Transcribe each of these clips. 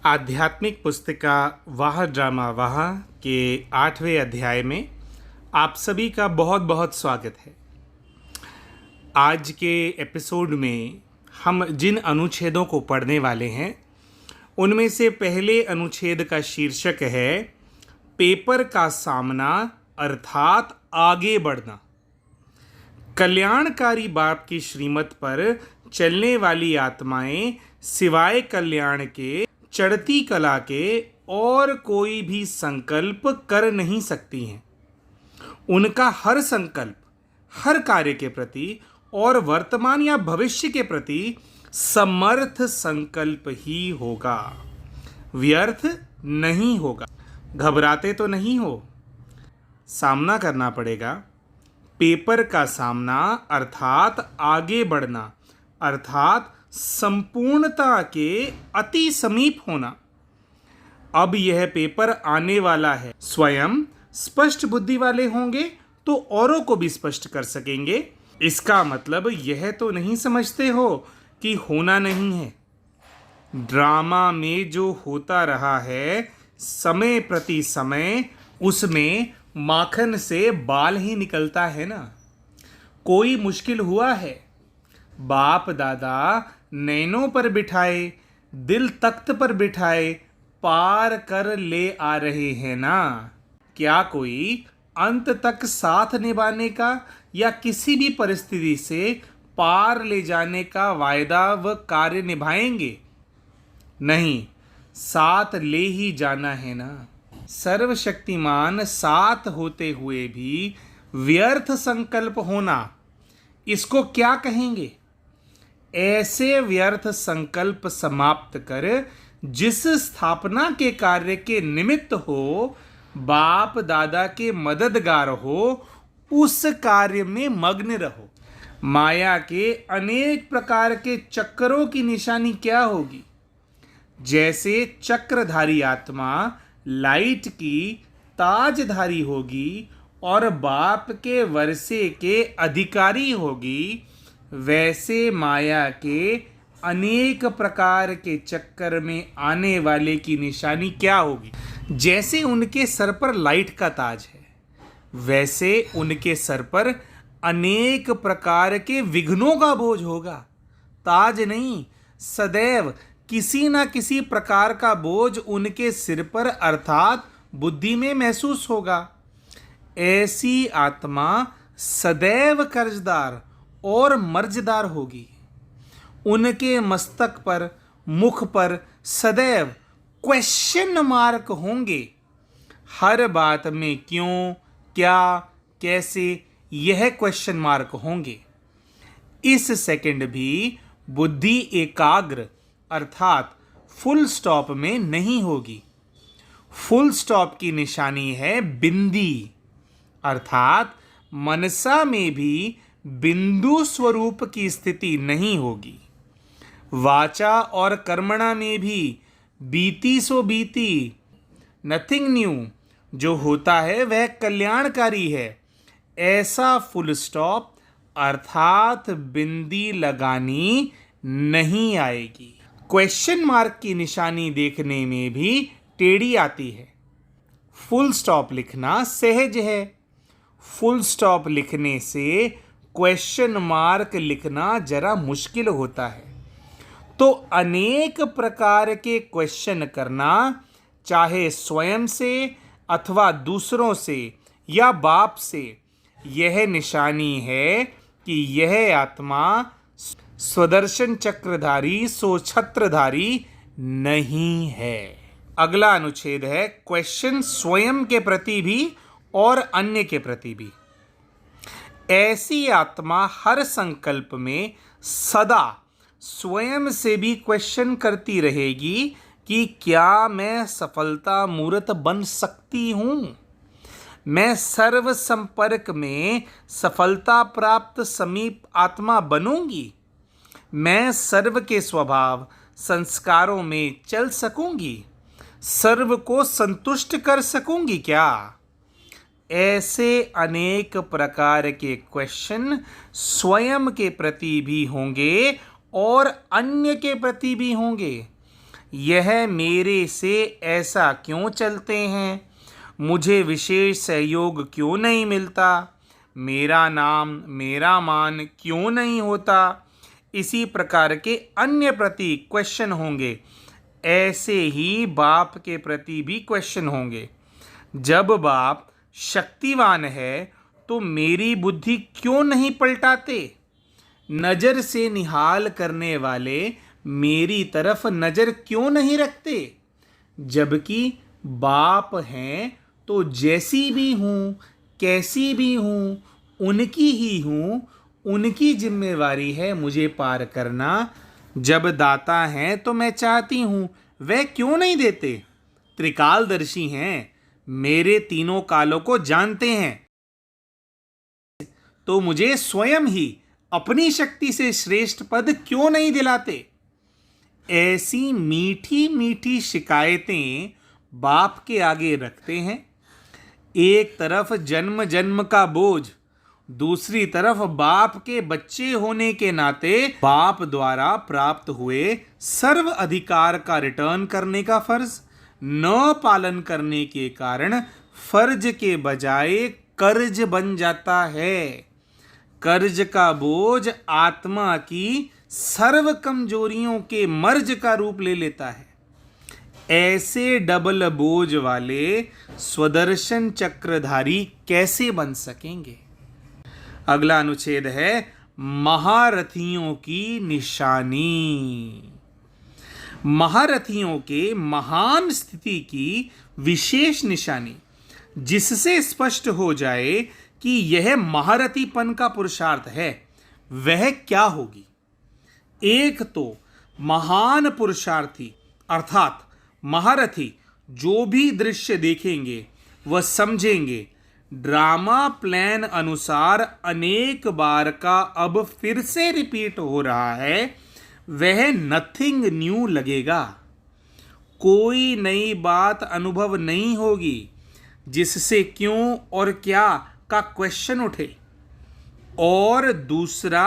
आध्यात्मिक पुस्तिका वाह ड्रामा वाह के 8वें अध्याय में आप सभी का बहुत बहुत स्वागत है। आज के एपिसोड में हम जिन अनुच्छेदों को पढ़ने वाले हैं उनमें से पहले अनुच्छेद का शीर्षक है पेपर का सामना अर्थात आगे बढ़ना। कल्याणकारी बाप की श्रीमत पर चलने वाली आत्माएं सिवाय कल्याण के चढ़ती कला के और कोई भी संकल्प कर नहीं सकती हैं। उनका हर संकल्प हर कार्य के प्रति और वर्तमान या भविष्य के प्रति समर्थ संकल्प ही होगा, व्यर्थ नहीं होगा। घबराते तो नहीं हो, सामना करना पड़ेगा। पेपर का सामना अर्थात आगे बढ़ना अर्थात संपूर्णता के अति समीप होना। अब यह पेपर आने वाला है। स्वयं स्पष्ट बुद्धि वाले होंगे तो औरों को भी स्पष्ट कर सकेंगे। इसका मतलब यह तो नहीं समझते हो कि होना नहीं है। ड्रामा में जो होता रहा है समय प्रति समय, उसमें माखन से बाल ही निकलता है ना। कोई मुश्किल हुआ है, बाप दादा नैनों पर बिठाए, दिल तख्त पर बिठाए पार कर ले आ रहे हैं ना। क्या कोई अंत तक साथ निभाने का या किसी भी परिस्थिति से पार ले जाने का वायदा व कार्य निभाएंगे? नहीं, साथ ले ही जाना है ना। सर्वशक्तिमान साथ होते हुए भी व्यर्थ संकल्प होना, इसको क्या कहेंगे? ऐसे व्यर्थ संकल्प समाप्त कर जिस स्थापना के कार्य के निमित्त हो, बाप दादा के मददगार हो, उस कार्य में मग्न रहो। माया के अनेक प्रकार के चक्रों की निशानी क्या होगी? जैसे चक्रधारी आत्मा लाइट की ताजधारी होगी और बाप के वर्षे के अधिकारी होगी, वैसे माया के अनेक प्रकार के चक्कर में आने वाले की निशानी क्या होगी? जैसे उनके सर पर लाइट का ताज है, वैसे उनके सर पर अनेक प्रकार के विघ्नों का बोझ होगा। ताज नहीं, सदैव किसी न किसी प्रकार का बोझ उनके सिर पर अर्थात बुद्धि में महसूस होगा। ऐसी आत्मा सदैव कर्जदार और मर्जदार होगी। उनके मस्तक पर, मुख पर सदैव क्वेश्चन मार्क होंगे। हर बात में क्यों, क्या, कैसे, यह क्वेश्चन मार्क होंगे। इस सेकंड भी बुद्धि एकाग्र अर्थात फुल स्टॉप में नहीं होगी। फुल स्टॉप की निशानी है बिंदी, अर्थात मनसा में भी बिंदु स्वरूप की स्थिति नहीं होगी। वाचा और कर्मणा में भी बीती सो बीती, नथिंग न्यू, जो होता है वह कल्याणकारी है। ऐसा फुल स्टॉप अर्थात बिंदी लगानी नहीं आएगी। क्वेश्चन मार्क की निशानी देखने में भी टेढ़ी आती है। फुल स्टॉप लिखना सहज है। फुल स्टॉप लिखने से क्वेश्चन मार्क लिखना जरा मुश्किल होता है। तो अनेक प्रकार के क्वेश्चन करना, चाहे स्वयं से अथवा दूसरों से या बाप से, यह निशानी है कि यह आत्मा स्वदर्शन चक्रधारी सो छत्रधारी नहीं है। अगला अनुच्छेद है क्वेश्चन स्वयं के प्रति भी और अन्य के प्रति भी। ऐसी आत्मा हर संकल्प में सदा स्वयं से भी क्वेश्चन करती रहेगी कि क्या मैं सफलता मूर्त बन सकती हूँ? मैं सर्व संपर्क में सफलता प्राप्त समीप आत्मा बनूंगी? मैं सर्व के स्वभाव संस्कारों में चल सकूंगी? सर्व को संतुष्ट कर सकूंगी क्या? ऐसे अनेक प्रकार के क्वेश्चन स्वयं के प्रति भी होंगे और अन्य के प्रति भी होंगे। यह मेरे से ऐसा क्यों चलते हैं, मुझे विशेष सहयोग क्यों नहीं मिलता, मेरा नाम मेरा मान क्यों नहीं होता। इसी प्रकार के अन्य प्रति क्वेश्चन होंगे। ऐसे ही बाप के प्रति भी क्वेश्चन होंगे। जब बाप शक्तिवान है तो मेरी बुद्धि क्यों नहीं पलटाते, नज़र से निहाल करने वाले मेरी तरफ नज़र क्यों नहीं रखते, जबकि बाप हैं तो जैसी भी हूँ कैसी भी हूँ उनकी ही हूँ, उनकी जिम्मेवारी है मुझे पार करना। जब दाता हैं तो मैं चाहती हूँ, वह क्यों नहीं देते। त्रिकालदर्शी हैं, मेरे तीनों कालों को जानते हैं, तो मुझे स्वयं ही अपनी शक्ति से श्रेष्ठ पद क्यों नहीं दिलाते। ऐसी मीठी मीठी शिकायतें बाप के आगे रखते हैं। एक तरफ जन्म जन्म का बोझ, दूसरी तरफ बाप के बच्चे होने के नाते बाप द्वारा प्राप्त हुए सर्व अधिकार का रिटर्न करने का फर्ज न पालन करने के कारण फर्ज के बजाय कर्ज बन जाता है। कर्ज का बोझ आत्मा की सर्व कमजोरियों के मर्ज का रूप ले लेता है। ऐसे डबल बोझ वाले स्वदर्शन चक्रधारी कैसे बन सकेंगे। अगला अनुच्छेद है महारथियों की निशानी। महारथियों के महान स्थिति की विशेष निशानी, जिससे स्पष्ट हो जाए कि यह महारथीपन का पुरुषार्थ है, वह क्या होगी। एक तो महान पुरुषार्थी अर्थात महारथी जो भी दृश्य देखेंगे वह समझेंगे ड्रामा प्लान अनुसार अनेक बार का अब फिर से रिपीट हो रहा है, वह नथिंग न्यू लगेगा। कोई नई बात अनुभव नहीं होगी जिससे क्यों और क्या का क्वेश्चन उठे। और दूसरा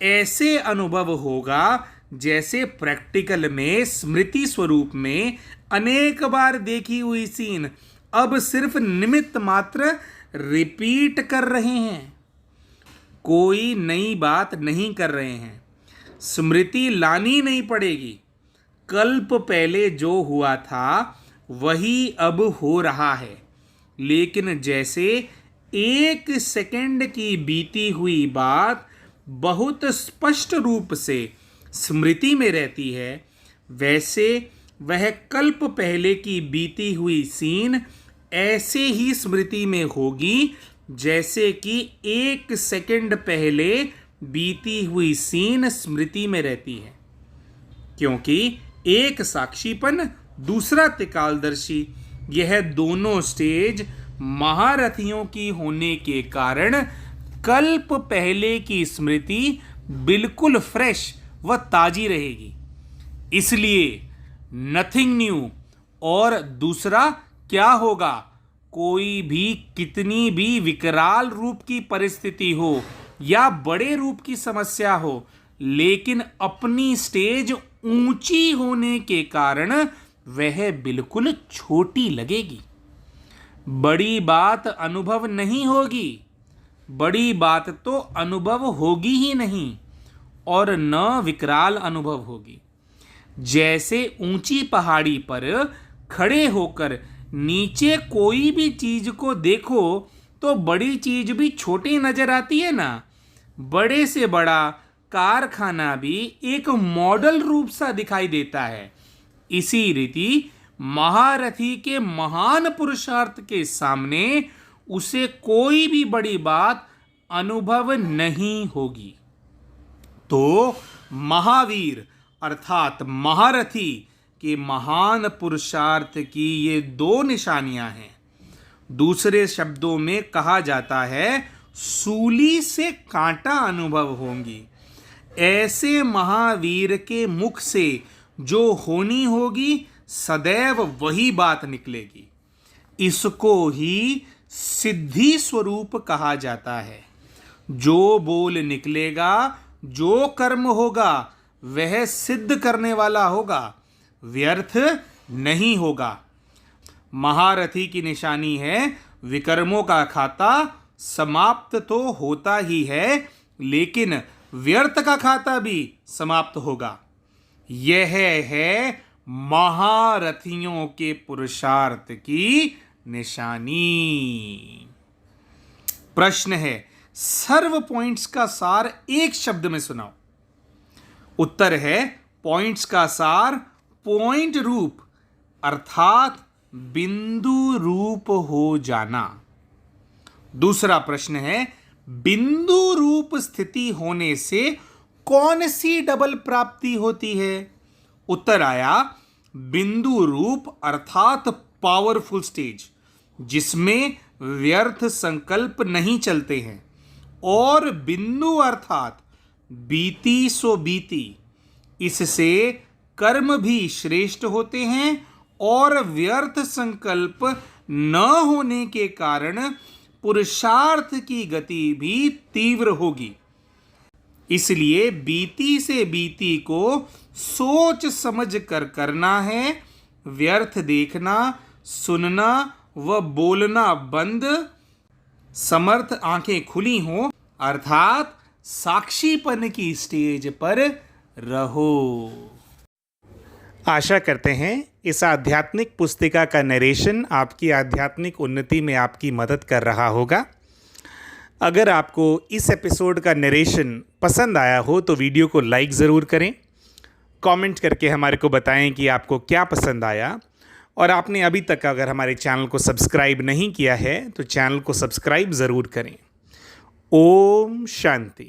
ऐसे अनुभव होगा जैसे प्रैक्टिकल में स्मृति स्वरूप में अनेक बार देखी हुई सीन अब सिर्फ निमित्त मात्र रिपीट कर रहे हैं। कोई नई बात नहीं कर रहे हैं, स्मृति लानी नहीं पड़ेगी। कल्प पहले जो हुआ था वही अब हो रहा है, लेकिन जैसे एक सेकंड की बीती हुई बात बहुत स्पष्ट रूप से स्मृति में रहती है, वैसे वह कल्प पहले की बीती हुई सीन ऐसे ही स्मृति में होगी जैसे कि एक सेकंड पहले बीती हुई सीन स्मृति में रहती है। क्योंकि एक साक्षीपन, दूसरा त्रिकालदर्शी, यह दोनों स्टेज महारथियों की होने के कारण कल्प पहले की स्मृति बिल्कुल फ्रेश व ताजी रहेगी। इसलिए नथिंग न्यू। और दूसरा क्या होगा, कोई भी कितनी भी विकराल रूप की परिस्थिति हो या बड़े रूप की समस्या हो, लेकिन अपनी स्टेज ऊंची होने के कारण वह बिल्कुल छोटी लगेगी। बड़ी बात अनुभव नहीं होगी, बड़ी बात तो अनुभव होगी ही नहीं और न विकराल अनुभव होगी। जैसे ऊंची पहाड़ी पर खड़े होकर नीचे कोई भी चीज को देखो तो बड़ी चीज भी छोटी नजर आती है ना। बड़े से बड़ा कारखाना भी एक मॉडल रूप सा दिखाई देता है। इसी रीति महारथी के महान पुरुषार्थ के सामने उसे कोई भी बड़ी बात अनुभव नहीं होगी। तो महावीर अर्थात महारथी के महान पुरुषार्थ की ये दो निशानियां हैं। दूसरे शब्दों में कहा जाता है सूली से कांटा अनुभव होंगी। ऐसे महावीर के मुख से जो होनी होगी सदैव वही बात निकलेगी। इसको ही सिद्धि स्वरूप कहा जाता है। जो बोल निकलेगा, जो कर्म होगा वह सिद्ध करने वाला होगा। व्यर्थ नहीं होगा। महारथी की निशानी है विकर्मों का खाता समाप्त तो होता ही है, लेकिन व्यर्थ का खाता भी समाप्त होगा। यह है महारथियों के पुरुषार्थ की निशानी। प्रश्न है, सर्व पॉइंट्स का सार एक शब्द में सुनाओ। उत्तर है, पॉइंट्स का सार पॉइंट रूप अर्थात बिंदु रूप हो जाना। दूसरा प्रश्न है, बिंदु रूप स्थिति होने से कौन सी डबल प्राप्ति होती है? उत्तर आया, बिंदु रूप अर्थात पावरफुल स्टेज, जिसमें व्यर्थ संकल्प नहीं चलते हैं, और बिंदु अर्थात बीती सो बीती, इससे कर्म भी श्रेष्ठ होते हैं और व्यर्थ संकल्प न होने के कारण पुरुषार्थ की गति भी तीव्र होगी। इसलिए बीती से बीती को सोच समझ कर करना है। व्यर्थ देखना, सुनना व बोलना बंद, समर्थ आंखें खुली हों, अर्थात साक्षीपन की स्टेज पर रहो। आशा करते हैं इस आध्यात्मिक पुस्तिका का नरेशन आपकी आध्यात्मिक उन्नति में आपकी मदद कर रहा होगा। अगर आपको इस एपिसोड का नरेशन पसंद आया हो तो वीडियो को लाइक ज़रूर करें, कमेंट करके हमारे को बताएं कि आपको क्या पसंद आया, और आपने अभी तक अगर हमारे चैनल को सब्सक्राइब नहीं किया है तो चैनल को सब्सक्राइब ज़रूर करें। ओम शांति।